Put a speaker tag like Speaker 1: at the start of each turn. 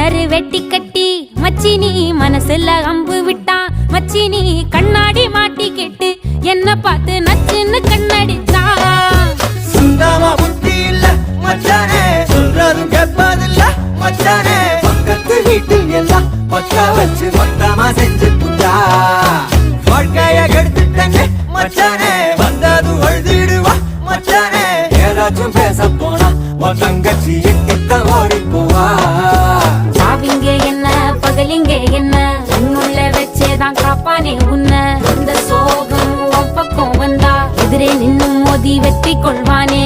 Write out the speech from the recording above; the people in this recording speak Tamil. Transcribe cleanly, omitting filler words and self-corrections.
Speaker 1: கரு வெட்டி கட்டி மச்சினி மனசுல அம்பு விட்டான். மச்சினி கண்ணாடி மாட்டி கேட்டு என்ன பார்த்து நச்சுன்னு கண்ணடிச்சான்.
Speaker 2: சுந்தமா புத்தி இல்ல மச்சானே, சொல்றதும் கேட்பதில்ல மச்சானே. பக்கத்து வீட்டில் எல்லாம் பக்கா வச்சு மொத்தமா செஞ்சு புட்டா. வாழ்க்கைய கெடுத்துட்டங்க மச்சானே, வந்தது அழுதிடுவா மச்சானே. ஏதாச்சும் பேச போனா உன் தங்கச்சி எட்டித்தான் ஓடி போவா.
Speaker 1: சாவிங்க என்ன பகலிங்க என்ன, உன்னுள்ள வச்சேதான் காப்பானே உன்ன. இந்த சோகம் உன் பக்கம் வந்தா எதிரே நின்னு மோதி வெற்றி கொள்வானே.